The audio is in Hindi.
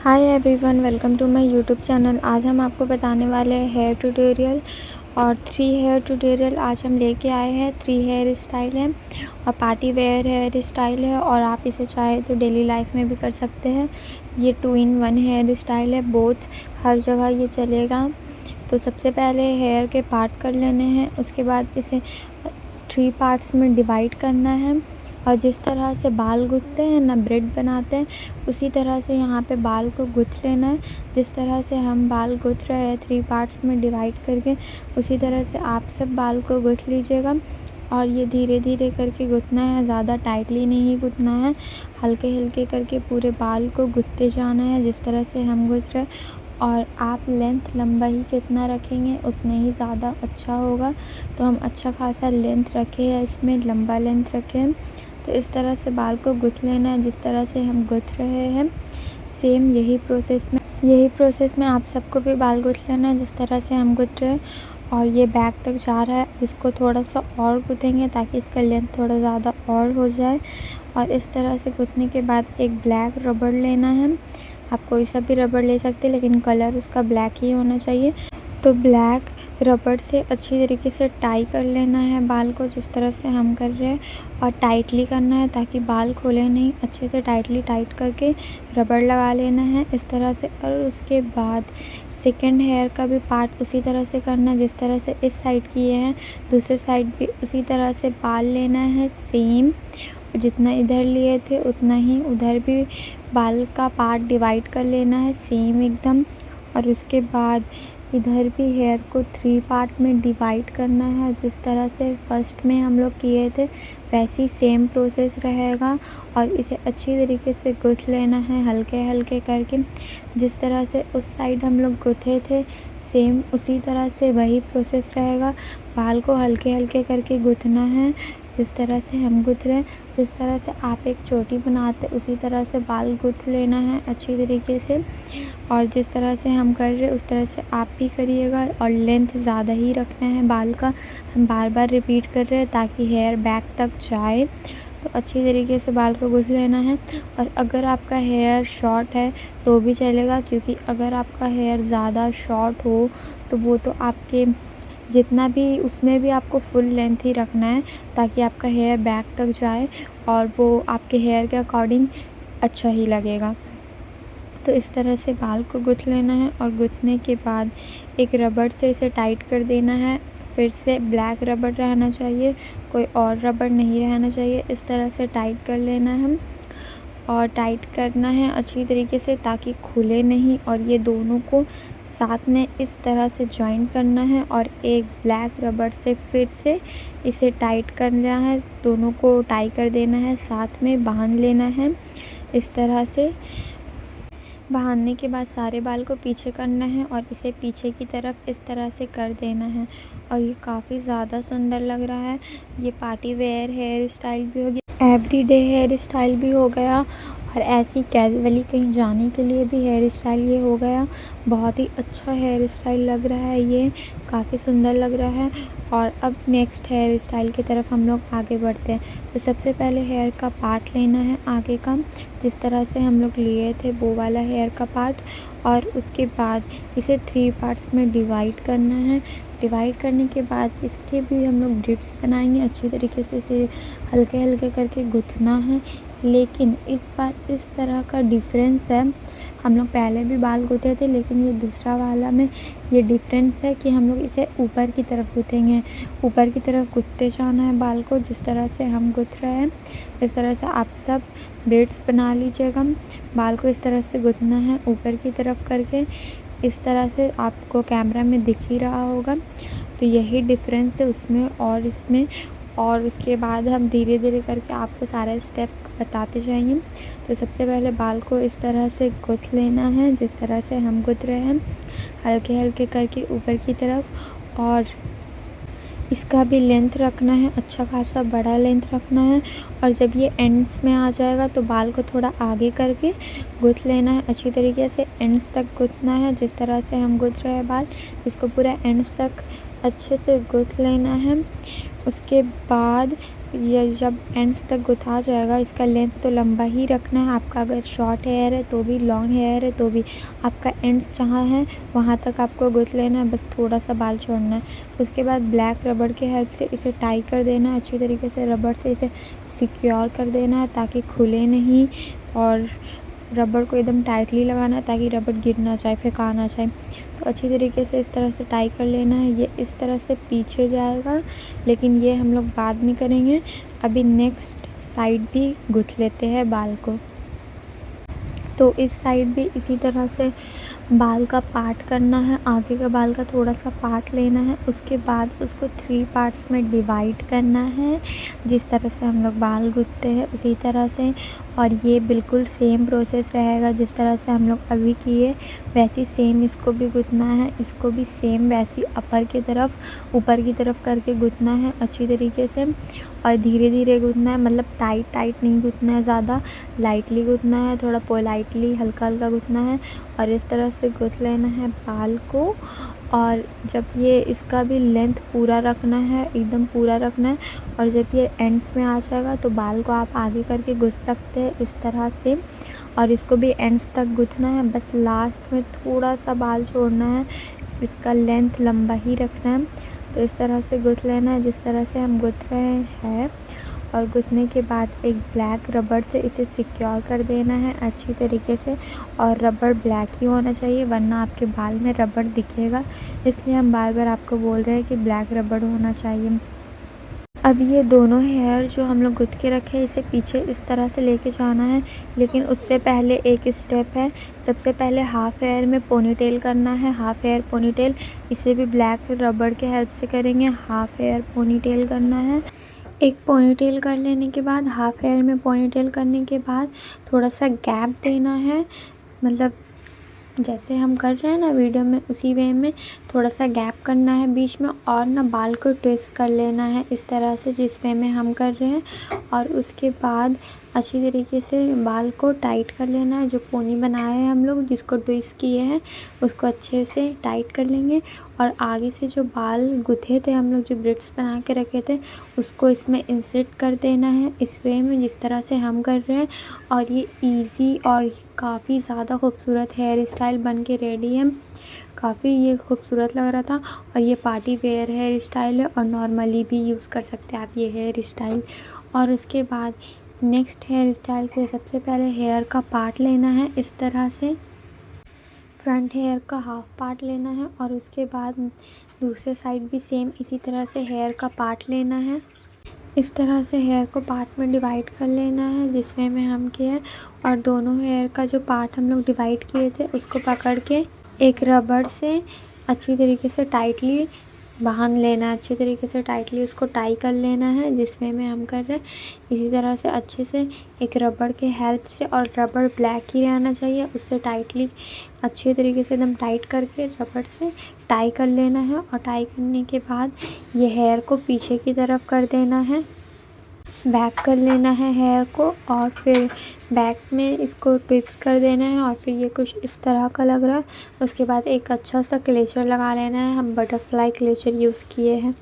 Hi everyone, welcome to my YouTube channel. आज हम आपको बताने वाले हैं हेयर ट्यूटोरियल और 3 हेयर ट्यूटोरियल आज हम लेके आए हैं। 3 हेयर स्टाइल है और पार्टी वेयर हेयर स्टाइल है और आप इसे चाहे तो डेली लाइफ में भी कर सकते हैं। ये 2 in 1 हेयर स्टाइल है, बोथ हर जगह ये चलेगा। तो सबसे पहले हेयर के पार्ट कर लेने हैं, उसके बाद इसे 3 पार्ट्स में डिवाइड करना है और जिस तरह से बाल गूँथते हैं ना, ब्रेड बनाते हैं, उसी तरह से यहाँ पे बाल को गूँथ लेना है। जिस तरह से हम बाल गूँथ रहे हैं 3 पार्ट्स में डिवाइड करके, उसी तरह से आप सब बाल को गूँथ लीजिएगा। और ये धीरे धीरे करके गूँथना है, ज़्यादा टाइटली नहीं गूँथना है, हल्के हल्के करके पूरे बाल को गूँथते जाना है जिस तरह से हम गूँथ रहे हैं। और आप लेंथ लंबा ही जितना रखेंगे उतना ही ज़्यादा अच्छा होगा। तो हम अच्छा खासा लेंथ रखे हैं, इसमें लंबा लेंथ रखे हैं। तो इस तरह से बाल को गूँथ लेना है जिस तरह से हम गूँथ रहे हैं। सेम यही प्रोसेस में आप सबको भी बाल गूँथ लेना है जिस तरह से हम गूँथ रहे हैं। और ये बैक तक जा रहा है, इसको थोड़ा सा और गूँथेंगे ताकि इसका लेंथ थोड़ा ज़्यादा और हो जाए। और इस तरह से गूँथने के बाद एक ब्लैक रबड़ लेना है। आप कोई सा भी रबड़ ले सकते हैं लेकिन कलर उसका ब्लैक ही होना चाहिए। तो ब्लैक रबड़ से अच्छी तरीके से टाई कर लेना है बाल को जिस तरह से हम कर रहे हैं, और टाइटली करना है ताकि बाल खोले नहीं। अच्छे से टाइटली टाइट करके रबड़ लगा लेना है इस तरह से। और उसके बाद सेकंड हेयर का भी पार्ट उसी तरह से करना है जिस तरह से इस साइड किए हैं, दूसरे साइड भी उसी तरह से बाल लेना है। सेम जितना इधर लिए थे उतना ही उधर भी बाल का पार्ट डिवाइड कर लेना है, सेम एकदम। और उसके बाद इधर भी हेयर को 3 पार्ट में डिवाइड करना है जिस तरह से फर्स्ट में हम लोग किए थे, वैसी सेम प्रोसेस रहेगा। और इसे अच्छी तरीके से गूँथ लेना है हल्के हल्के करके, जिस तरह से उस साइड हम लोग गूँथे थे सेम उसी तरह से वही प्रोसेस रहेगा। बाल को हल्के हल्के करके गूँथना है जिस तरह से हम गूँथ रहे हैं। जिस तरह से आप एक चोटी बनाते उसी तरह से बाल गूँथ लेना है अच्छी तरीके से। और जिस तरह से हम कर रहे हैं उस तरह से आप भी करिएगा। और लेंथ ज़्यादा ही रखना है बाल का, हम बार बार रिपीट कर रहे हैं ताकि हेयर बैक तक जाए। तो अच्छी तरीके से बाल को गूँथ लेना है। और अगर आपका हेयर शॉर्ट है तो भी चलेगा, क्योंकि अगर आपका हेयर ज़्यादा शॉर्ट हो तो वो तो आपके जितना भी उसमें भी आपको फुल लेंथ ही रखना है ताकि आपका हेयर बैक तक जाए और वो आपके हेयर के अकॉर्डिंग अच्छा ही लगेगा। तो इस तरह से बाल को गूँथ लेना है और गूँथने के बाद एक रबड़ से इसे टाइट कर देना है। फिर से ब्लैक रबड़ रहना चाहिए, कोई और रबड़ नहीं रहना चाहिए। इस तरह से टाइट कर लेना है और टाइट करना है अच्छी तरीके से ताकि खुले नहीं। और ये दोनों को साथ में इस तरह से जॉइन करना है और एक ब्लैक रबड़ से फिर से इसे टाइट करना है, दोनों को टाई कर देना है, साथ में बांध लेना है। इस तरह से बांधने के बाद सारे बाल को पीछे करना है और इसे पीछे की तरफ इस तरह से कर देना है। और ये काफ़ी ज़्यादा सुंदर लग रहा है। ये पार्टी वेयर हेयर स्टाइल भी हो गया, एवरीडे हेयर स्टाइल भी हो गया, और ऐसी कैजुअली कहीं जाने के लिए भी हेयर स्टाइल ये हो गया। बहुत ही अच्छा हेयर स्टाइल लग रहा है, ये काफ़ी सुंदर लग रहा है। और अब नेक्स्ट हेयर स्टाइल की तरफ हम लोग आगे बढ़ते हैं। तो सबसे पहले हेयर का पार्ट लेना है आगे का, जिस तरह से हम लोग लिए थे वो वाला हेयर का पार्ट। और उसके बाद इसे 3 पार्ट्स में डिवाइड करना है। डिवाइड करने के बाद इसके भी हम लोग डिप्स बनाएंगे, अच्छी तरीके से इसे हल्के हल्के करके गूँथना है। लेकिन इस बार इस तरह का डिफरेंस है, हम लोग पहले भी बाल गूँथे थे लेकिन ये दूसरा वाला में ये डिफरेंस है कि हम लोग इसे ऊपर की तरफ गूँथेंगे। ऊपर की तरफ गूँथते जाना है बाल को जिस तरह से हम गूँथ रहे हैं। इस तरह से आप सब ब्रेड्स बना लीजिएगा। बाल को इस तरह से गूँथना है ऊपर की तरफ करके, इस तरह से आपको कैमरा में दिख ही रहा होगा। तो यही डिफरेंस है उसमें और इसमें। और उसके बाद हम धीरे धीरे करके आपको सारा स्टेप बताते जाएंगे। तो सबसे पहले बाल को इस तरह से गूँथ लेना है जिस तरह से हम गूँथ रहे हैं, हल्के हल्के करके ऊपर की तरफ। और इसका भी लेंथ रखना है, अच्छा खासा बड़ा लेंथ रखना है। और जब ये एंड्स में आ जाएगा तो बाल को थोड़ा आगे करके गूँथ लेना है अच्छी तरीके से, एंड्स तक गूँथना है जिस तरह से हम गूँथ रहे हैं बाल, इसको पूरा एंड्स तक अच्छे से गूँथ लेना है। उसके बाद ये जब एंड्स तक गुथा जाएगा, इसका लेंथ तो लंबा ही रखना है आपका। अगर शॉर्ट हेयर है तो भी, लॉन्ग हेयर है तो भी, आपका एंड्स जहाँ है वहाँ तक आपको गुथ लेना है, बस थोड़ा सा बाल छोड़ना है। उसके बाद ब्लैक रबड़ के हेल्प से इसे टाई कर देना है अच्छी तरीके से। रबड़ से इसे सिक्योर कर देना है ताकि खुले नहीं, और रबड़ को एकदम टाइटली लगाना है ताकि रबड़ गिर ना जाए, फेंका ना जाए। तो अच्छी तरीके से इस तरह से टाई कर लेना है। ये इस तरह से पीछे जाएगा, लेकिन ये हम लोग बाद में करेंगे। अभी नेक्स्ट साइड भी गुथ लेते हैं बाल को। तो इस साइड भी इसी तरह से बाल का पार्ट करना है। आगे का बाल का थोड़ा सा पार्ट लेना है, उसके बाद उसको 3 पार्ट्स में डिवाइड करना है। जिस तरह से हम लोग बाल गूंथते हैं उसी तरह से, और ये बिल्कुल सेम प्रोसेस रहेगा जिस तरह से हम लोग अभी किए, वैसी सेम इसको भी गूंथना है। इसको भी सेम वैसी ऊपर की तरफ करके गूंथना है अच्छी तरीके से, और धीरे धीरे गूंथना है। मतलब टाइट नहीं गूंथना है, ज़्यादा लाइटली गूंथना है, थोड़ा पोलाइटली हल्का गूंथना है। और इस तरह से गूंथ लेना है बाल को। और जब ये इसका भी लेंथ पूरा रखना है, एकदम पूरा रखना है। और जब ये एंड्स में आ जाएगा तो बाल को आप आगे करके गूंथ सकते हैं इस तरह से, और इसको भी एंड्स तक गूंथना है। बस लास्ट में थोड़ा सा बाल छोड़ना है, इसका लेंथ लंबा ही रखना है। तो इस तरह से गूंथ लेना है जिस तरह से हम गूंथ रहे हैं। और गूंथने के बाद एक ब्लैक रबड़ से इसे सिक्योर कर देना है अच्छी तरीके से। और रबड़ ब्लैक ही होना चाहिए, वरना आपके बाल में रबड़ दिखेगा। इसलिए हम बार बार आपको बोल रहे हैं कि ब्लैक रबड़ होना चाहिए। अब ये दोनों हेयर जो हम लोग गूंथ के रखे हैं, इसे पीछे इस तरह से लेके जाना है। लेकिन उससे पहले एक स्टेप है। सबसे पहले हाफ़ हेयर में पोनीटेल करना है, हाफ़ हेयर पोनीटेल। इसे भी ब्लैक रबड़ के हेल्प से करेंगे। हाफ़ हेयर पोनीटेल करना है। एक पोनीटेल कर लेने के बाद, हाफ़ हेयर में पोनीटेल करने के बाद थोड़ा सा गैप देना है। मतलब जैसे हम कर रहे हैं ना वीडियो में, उसी वे में थोड़ा सा गैप करना है बीच में, और ना बाल को ट्विस्ट कर लेना है इस तरह से जिस वे में हम कर रहे हैं। और उसके बाद अच्छी तरीके से बाल को टाइट कर लेना है। जो पोनी बनाया है हम लोग, जिसको ट्विस्ट किए हैं, उसको अच्छे से टाइट कर लेंगे। और आगे से जो बाल गुथे थे हम लोग, जो ब्रिड्स बना के रखे थे, उसको इसमें इंसर्ट कर देना है इस वे में जिस तरह से हम कर रहे हैं। और ये इजी और काफ़ी ज़्यादा खूबसूरत हेयर स्टाइल बन के रेडी है। काफ़ी ये खूबसूरत लग रहा था। और ये पार्टी वेयर हेयर स्टाइल है, और नॉर्मली भी यूज़ कर सकते हैं आप ये हेयर स्टाइल। और उसके बाद नेक्स्ट हेयर स्टाइल के सबसे पहले हेयर का पार्ट लेना है इस तरह से। फ्रंट हेयर का हाफ पार्ट लेना है, और उसके बाद दूसरे साइड भी सेम इसी तरह से हेयर का पार्ट लेना है। इस तरह से हेयर को पार्ट में डिवाइड कर लेना है जिसमें में हम किए। और दोनों हेयर का जो पार्ट हम लोग डिवाइड किए थे, उसको पकड़ के एक रबड़ से अच्छी तरीके से टाइटली बांध लेना है। अच्छी तरीके से टाइटली उसको टाई कर लेना है जिसमें में हम कर रहे हैं। इसी तरह से अच्छे से एक रबड़ के हेल्प से, और रबड़ ब्लैक ही रहना चाहिए, उससे टाइटली अच्छे तरीके से एकदम टाइट करके रबड़ से टाई कर लेना है। और टाई करने के बाद ये हेयर को पीछे की तरफ कर देना है, बैक कर लेना है हेयर को, और फिर बैक में इसको ट्विस्ट कर देना है। और फिर ये कुछ इस तरह का लग रहा है। उसके बाद एक अच्छा सा क्लेचर लगा लेना है। हम बटरफ्लाई क्लेचर यूज़ किए हैं।